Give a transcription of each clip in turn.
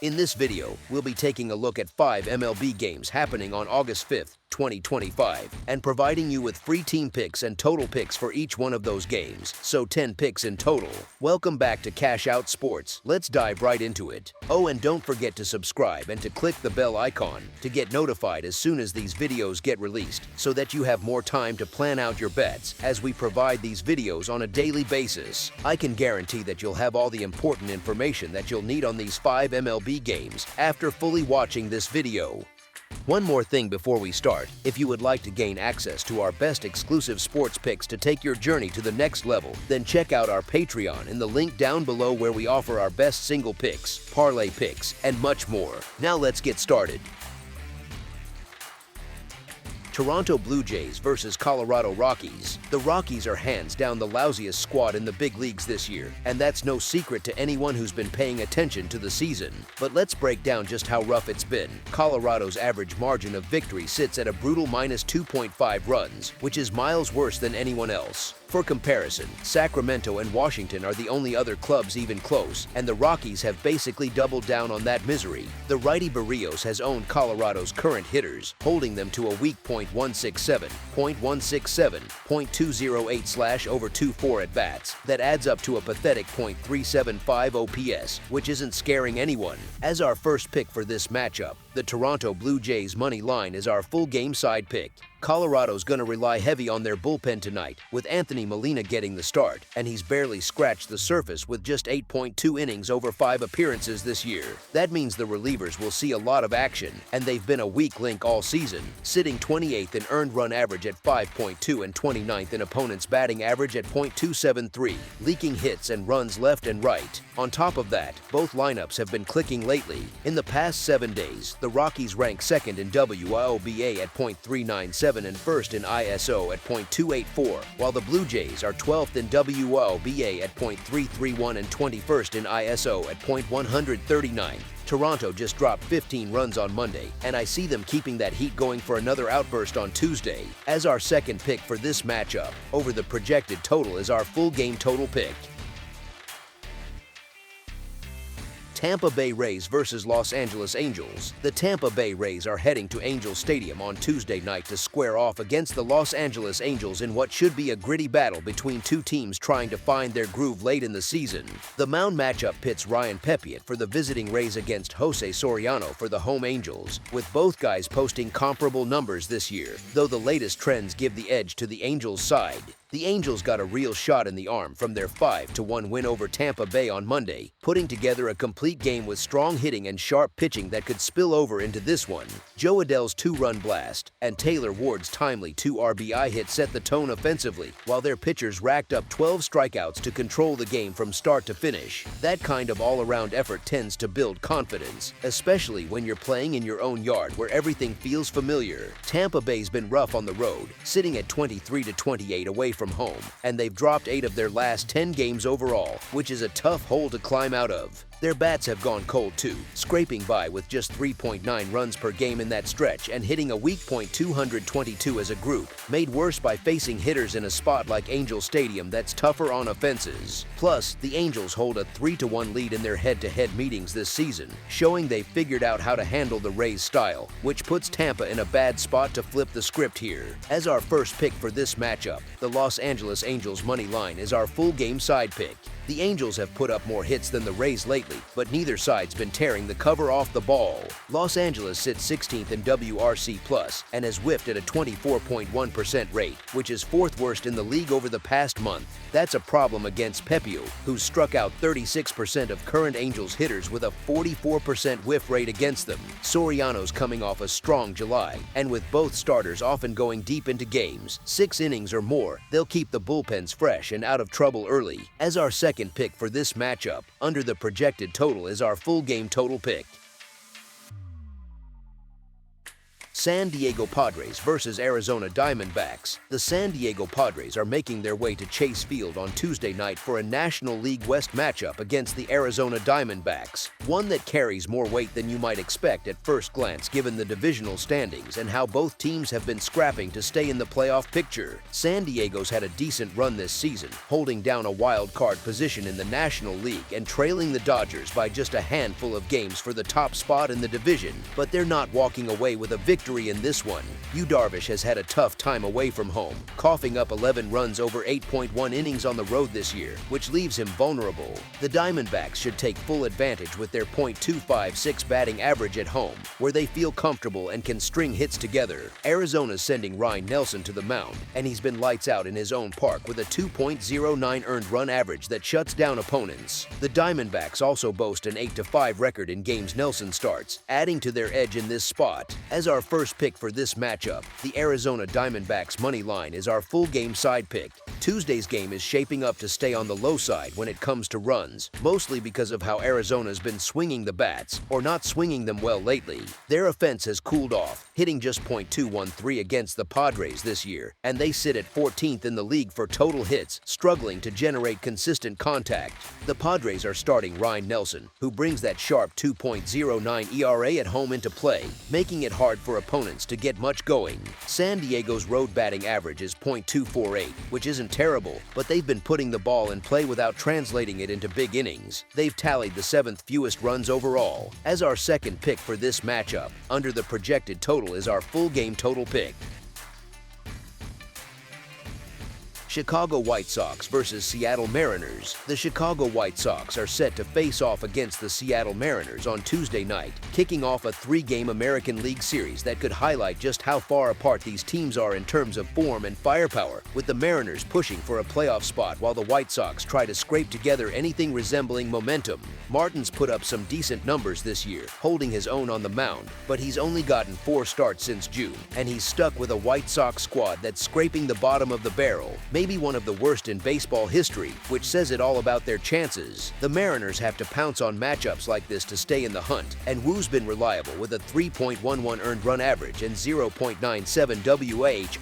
In this video, we'll be taking a look at 5 MLB games happening on August 5th, 2025, and providing you with free team picks and total picks for each one of those games, so 10 picks in total. Welcome back to Cash Out Sports. Let's dive right into it. Oh, and don't forget to subscribe and to click the bell icon to get notified as soon as these videos get released, so that you have more time to plan out your bets as we provide these videos on a daily basis. I can guarantee that you'll have all the important information that you'll need on these 5 MLB games after fully watching this video. One more thing before we start, if you would like to gain access to our best exclusive sports picks to take your journey to the next level, then check out our Patreon in the link down below where we offer our best single picks, parlay picks, and much more. Now let's get started. Toronto Blue Jays versus Colorado Rockies. The Rockies are hands down the lousiest squad in the big leagues this year, and that's no secret to anyone who's been paying attention to the season. But let's break down just how rough it's been. Colorado's average margin of victory sits at a brutal minus 2.5 runs, which is miles worse than anyone else. For comparison, Sacramento and Washington are the only other clubs even close, and the Rockies have basically doubled down on that misery. The righty Barrios has owned Colorado's current hitters, holding them to a weak .167, .167, .208/over 24 at-bats. That adds up to a pathetic .375 OPS, which isn't scaring anyone. As our first pick for this matchup, the Toronto Blue Jays money line is our full game side pick. Colorado's gonna rely heavy on their bullpen tonight, with Anthony Molina getting the start, and he's barely scratched the surface with just 8.2 innings over 5 appearances this year. That means the relievers will see a lot of action, and they've been a weak link all season, sitting 28th in earned run average at 5.2 and 29th in opponents' batting average at .273, leaking hits and runs left and right. On top of that, both lineups have been clicking lately. In the past 7 days, the Rockies rank second in WOBA at .397 and first in ISO at .284, while the Blue Jays are 12th in WOBA at .331 and 21st in ISO at .139. Toronto just dropped 15 runs on Monday, and I see them keeping that heat going for another outburst on Tuesday. As our second pick for this matchup, over the projected total is our full game total pick. Tampa Bay Rays versus Los Angeles Angels. The Tampa Bay Rays are heading to Angel Stadium on Tuesday night to square off against the Los Angeles Angels in what should be a gritty battle between two teams trying to find their groove late in the season. The mound matchup pits Ryan Pepiot for the visiting Rays against Jose Soriano for the home Angels, with both guys posting comparable numbers this year, though the latest trends give the edge to the Angels' side. The Angels got a real shot in the arm from their 5-1 win over Tampa Bay on Monday, putting together a complete game with strong hitting and sharp pitching that could spill over into this one. Joe Adell's 2-run blast and Taylor Ward's timely 2 RBI hit set the tone offensively, while their pitchers racked up 12 strikeouts to control the game from start to finish. That kind of all-around effort tends to build confidence, especially when you're playing in your own yard where everything feels familiar. Tampa Bay's been rough on the road, sitting at 23-28 away from home, and they've dropped 8 of their last 10 games overall, which is a tough hole to climb out of. Their bats have gone cold too, scraping by with just 3.9 runs per game in that stretch and hitting a weak .222 as a group, made worse by facing hitters in a spot like Angel Stadium that's tougher on offenses. Plus, the Angels hold a 3-1 lead in their head-to-head meetings this season, showing they've figured out how to handle the Rays' style, which puts Tampa in a bad spot to flip the script here. As our first pick for this matchup, the Los Angeles Angels money line is our full game side pick. The Angels have put up more hits than the Rays lately, but neither side's been tearing the cover off the ball. Los Angeles sits 16th in WRC+ and has whiffed at a 24.1% rate, which is 4th worst in the league over the past month. That's a problem against Pepiot, who's struck out 36% of current Angels hitters with a 44% whiff rate against them. Soriano's coming off a strong July, and with both starters often going deep into games, 6 innings or more, they'll keep the bullpens fresh and out of trouble early. As our second pick for this matchup, under the projected total is our full game total pick. San Diego Padres versus Arizona Diamondbacks. The San Diego Padres are making their way to Chase Field on Tuesday night for a National League West matchup against the Arizona Diamondbacks, one that carries more weight than you might expect at first glance given the divisional standings and how both teams have been scrapping to stay in the playoff picture. San Diego's had a decent run this season, holding down a wild card position in the National League and trailing the Dodgers by just a handful of games for the top spot in the division, but they're not walking away with a victory in this one. Yu Darvish has had a tough time away from home, coughing up 11 runs over 8.1 innings on the road this year, which leaves him vulnerable. The Diamondbacks should take full advantage with their .256 batting average at home, where they feel comfortable and can string hits together. Arizona's sending Ryan Nelson to the mound, and he's been lights out in his own park with a 2.09 earned run average that shuts down opponents. The Diamondbacks also boast an 8-5 record in games Nelson starts, adding to their edge in this spot. As our first pick for this matchup, the Arizona Diamondbacks money line is our full game side pick. Tuesday's game is shaping up to stay on the low side when it comes to runs, mostly because of how Arizona's been swinging the bats, or not swinging them well lately. Their offense has cooled off, hitting just .213 against the Padres this year, and they sit at 14th in the league for total hits, struggling to generate consistent contact. The Padres are starting Ryan Nelson, who brings that sharp 2.09 ERA at home into play, making it hard for opponents to get much going. San Diego's road batting average is .248, which isn't terrible, but they've been putting the ball in play without translating it into big innings. They've tallied the 7th fewest runs overall. As our second pick for this matchup, under the projected total is our full game total pick. Chicago White Sox versus Seattle Mariners. The Chicago White Sox are set to face off against the Seattle Mariners on Tuesday night, kicking off a 3-game American League series that could highlight just how far apart these teams are in terms of form and firepower, with the Mariners pushing for a playoff spot while the White Sox try to scrape together anything resembling momentum. Martin's put up some decent numbers this year, holding his own on the mound, but he's only gotten 4 starts since June, and he's stuck with a White Sox squad that's scraping the bottom of the barrel, maybe one of the worst in baseball history, which says it all about their chances. The Mariners have to pounce on matchups like this to stay in the hunt, and Wu's been reliable with a 3.11 earned run average and 0.97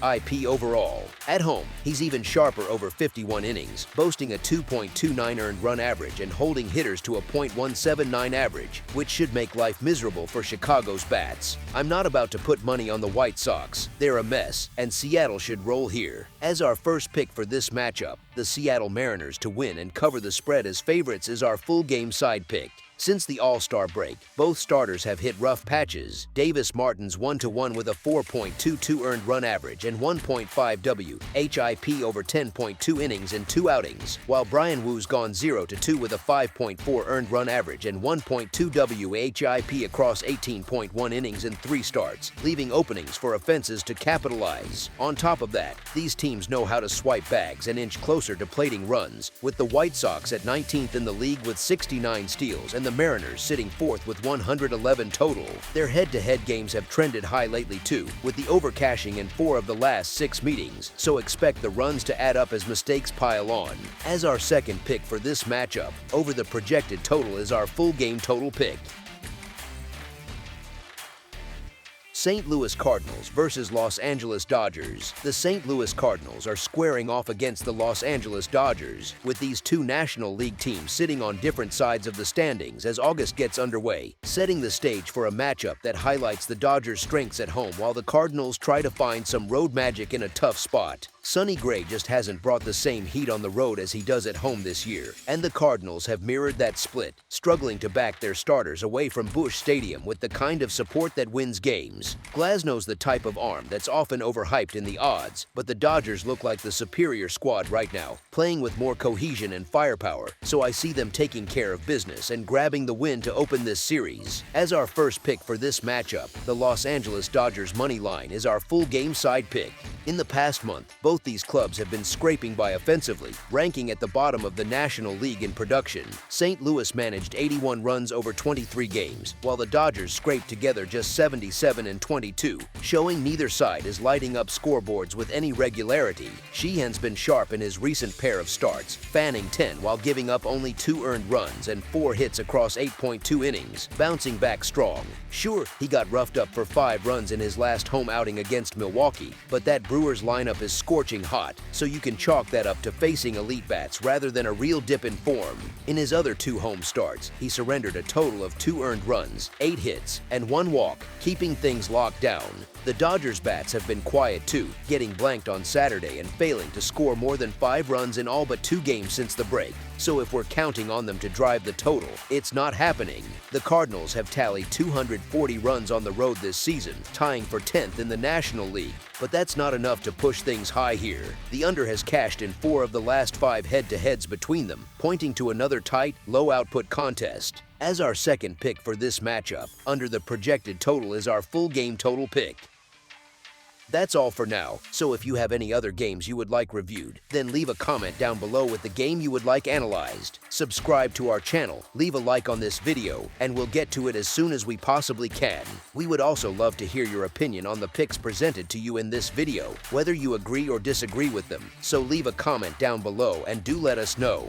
WHIP overall. At home, he's even sharper over 51 innings, boasting a 2.29 earned run average and holding hitters to a .179 average, which should make life miserable for Chicago's bats. I'm not about to put money on the White Sox. They're a mess, and Seattle should roll here. As our first pick for this matchup, the Seattle Mariners to win and cover the spread as favorites is our full game side pick. Since the All-Star break, both starters have hit rough patches. Davis Martin's 1-1 with a 4.22 earned run average and 1.5 WHIP over 10.2 innings in 2 outings, while Brian Wu's gone 0-2 with a 5.4 earned run average and 1.2 WHIP across 18.1 innings in 3 starts, leaving openings for offenses to capitalize. On top of that, these teams know how to swipe bags and inch closer to plating runs, with the White Sox at 19th in the league with 69 steals and the Mariners sitting 4th with 111 total. Their head-to-head games have trended high lately too, with the overcashing in 4 of the last 6 meetings, so expect the runs to add up as mistakes pile on. As our second pick for this matchup, over the projected total is our full game total pick. St. Louis Cardinals versus Los Angeles Dodgers. The St. Louis Cardinals are squaring off against the Los Angeles Dodgers, with these 2 National League teams sitting on different sides of the standings as August gets underway, setting the stage for a matchup that highlights the Dodgers' strengths at home while the Cardinals try to find some road magic in a tough spot. Sonny Gray just hasn't brought the same heat on the road as he does at home this year, and the Cardinals have mirrored that split, struggling to back their starters away from Busch Stadium with the kind of support that wins games. Glasnow's the type of arm that's often overhyped in the odds, but the Dodgers look like the superior squad right now, playing with more cohesion and firepower, so I see them taking care of business and grabbing the win to open this series. As our first pick for this matchup, the Los Angeles Dodgers money line is our full game side pick. In the past month, both these clubs have been scraping by offensively, ranking at the bottom of the National League in production. St. Louis managed 81 runs over 23 games, while the Dodgers scraped together just 77 in 22, showing neither side is lighting up scoreboards with any regularity. Sheehan's been sharp in his recent pair of starts, fanning 10 while giving up only 2 earned runs and 4 hits across 8.2 innings, bouncing back strong. Sure, he got roughed up for 5 runs in his last home outing against Milwaukee, but that Brewers lineup is scorching hot, so you can chalk that up to facing elite bats rather than a real dip in form. In his other 2 home starts, he surrendered a total of 2 earned runs, 8 hits, and 1 walk, keeping things locked down. The Dodgers bats have been quiet too, getting blanked on Saturday and failing to score more than 5 runs in all but 2 games since the break. So if we're counting on them to drive the total, it's not happening. The Cardinals have tallied 240 runs on the road this season, tying for 10th in the National League. But that's not enough to push things high here. The under has cashed in 4 of the last 5 head-to-heads between them, pointing to another tight, low-output contest. As our second pick for this matchup, under the projected total is our full game total pick. That's all for now, so if you have any other games you would like reviewed, then leave a comment down below with the game you would like analyzed. Subscribe to our channel, leave a like on this video, and we'll get to it as soon as we possibly can. We would also love to hear your opinion on the picks presented to you in this video, whether you agree or disagree with them, so leave a comment down below and do let us know.